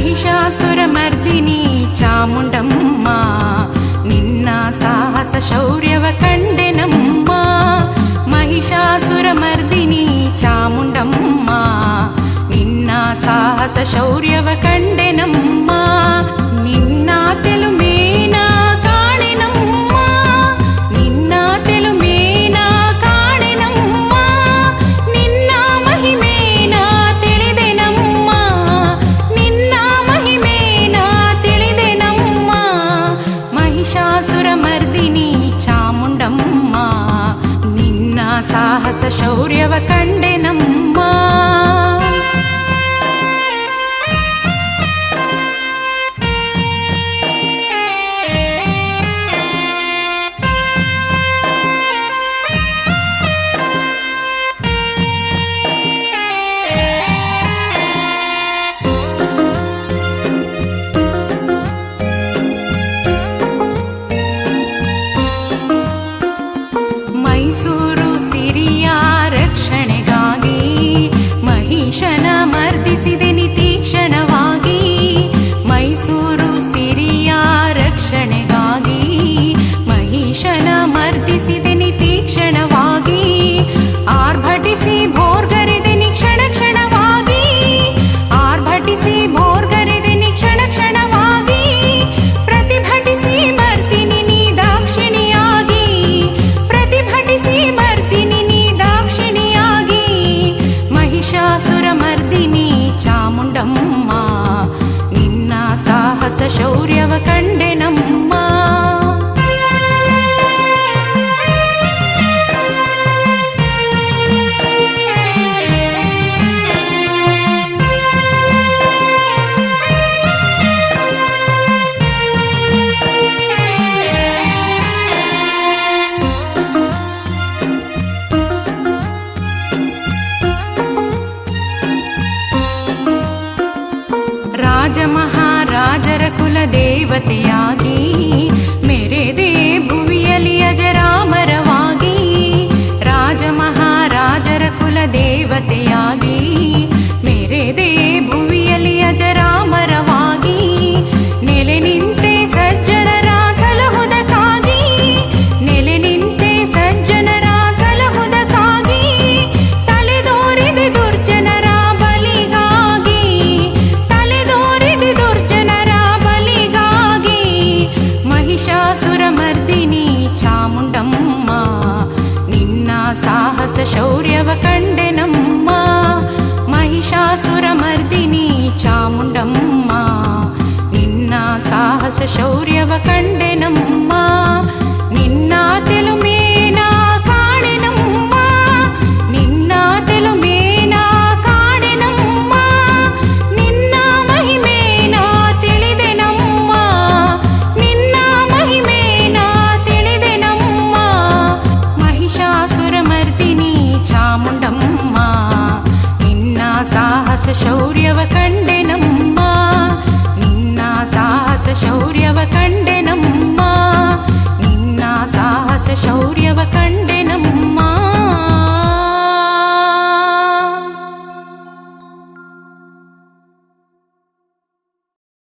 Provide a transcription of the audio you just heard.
ಮಹಿಷಾಸುರಮರ್ದಿನಿ ಚಾಮುಂಡಮ್ಮ ನಿನ್ನ ಸಾಹಸ ಶೌರ್ಯವ ಕಂಡೆನಮ್ಮ. ಮಹಿಷಾಸುರಮರ್ದಿನಿ ಚಾಮುಂಡಮ್ಮ ನಿನ್ನ ಸಾಹಸ ಶೌರ್ಯವ ಕಂಡೆನಮ್ಮ. ನಿನ್ನ ತೆಲುಮೇನ ಕಾಣೆನಮ್ಮ, ನಿನ್ನ ತೆಲುಮೇನ ಕಾಣೆನಮ್ಮ, ನಿನ್ನ ಮಹಿಮೇನ ತಿಳಿದೆನಮ್ಮ, ನಿನ್ನ ಮಹಿಮೇನ ತಿಳಿದೆನಮ್ಮ. ಮಹಿಷಾಸುರಮರ್ದಿನಿ ಚಾಮುಂಡಮ್ಮ ನಿನ್ನ ಸಾಹಸ ಶೌರ್ಯವ ಕಂಡೆನಮ್ಮ. ಮೈಸೂರು ಸಿರಿಯ ರಕ್ಷಣೆಗಾಗಿ ಮಹಿಷನ ಮರ್ದಿಸಿದೆನಿ ತೀಕ್ಷಣವಾಗಿ. ಮೈಸೂರು ಸಿರಿಯ ರಕ್ಷಣೆಗಾಗಿ ಮಹಿಷನ ಮರ್ದಿಸಿದೆನಿ ತೀಕ್ಷಣವಾಗಿ. ಆರ್ಭಟಿಸಿ ಭೋರ್ಗರೆದೆನಿ ಕ್ಷಣ ಕ್ಷಣವಾಗಿ, ಆರ್ಭಟಿಸಿ ಭೋರ್ಗರೆದೆನಿ ಕ್ಷಣ ಕ್ಷಣವಾಗಿ. ಪ್ರತಿಭಟಿಸಿ ಮರ್ದಿನಿ ನೀ ದಾಕ್ಷಿಣಿಯಾಗಿ, ಪ್ರತಿಭಟಿಸಿ ಮರ್ದಿನಿ ನೀ ದಾಕ್ಷಿಣಿಯಾಗಿ. ಮಹಿಷಾಸುರಮರ್ದಿನಿ ಚಾಮುಂಡಮ್ಮ ನಿನ್ನ ಸಾಹಸ ಶೌರ್ಯವ ಕಂಡೆನಮ್ಮ. ರಾಜ ಮಹಾರಾಜರ ಕುಲ ದೇವತೆಯಾಗಿ ಮೆರೆದೆ ಭುವಿಯಲಿ ಅಜರಾಮರವಾಗಿ. ರಾಜ ಮಹಾರಾಜರ ಕುಲ ದೇವತೆಯಾಗಿ ಮೆರೆದೆ ಭುವಿಯಲಿ ಅಜರಾಮರವಾಗಿ. ನೆಲೆ ನಿಂತೆ ಸಜ್ಜನರ ಸಲಹುದಕ್ಕಾಗಿ, ನೆಲೆ ನಿಂತೆ ಸಜ್ಜನರ ಸಲಹುದಕ್ಕಾಗಿ. ತಲೆದೋರಿದೆ ದುರ್ಜನರ ಬಲಿಗಾಗಿ, ತಲೆದೋರಿದೆ ದುರ್ಜನರ ಬಲಿಗಾಗಿ. ಮಹಿಷಾಸುರಮರ್ದಿನಿ ಚಾಮುಂಡಮ್ಮ ನಿನ್ನ ಸಾಹಸ ಶೌರ್ಯವ ಕಂಡೆನಮ್ಮ. ಮಹಿಷಾಸುರಮರ್ದಿನಿ ಚಾಮುಂಡಮ್ಮ ನಿನ್ನ ಸಾಹಸ ಶೌರ್ಯವ ಕಂಡೆನಮ್ಮ. ನಿನ್ನ ತೆಲುಮೇನ ಕಾಣೆನಮ್ಮ, ನಿನ್ನ ತೆಲುಮೇನ ಕಾಣೆನಮ್ಮ, ನಿನ್ನ ಮಹಿಮೇನ ತಿಳಿದೆನಮ್ಮ, ನಿನ್ನ ಮಹಿಮೇನ ತಿಳಿದೆನಮ್ಮ. ಮಹಿಷಾಸುರಮರ್ದಿನಿ ಚಾಮುಂಡಮ್ಮ ನಿನ್ನ ಸಾಹಸ ಶೌರ್ಯವ ಕಂಡೆನಮ್ಮ, ನಿನ್ನ ಸಾಹಸ ಶೌರ್ಯವ ಕಂಡೆನಮ್ಮ, ನಿನ್ನ ಸಾಹಸ ಶೌರ್ಯವ ಕಂಡೆ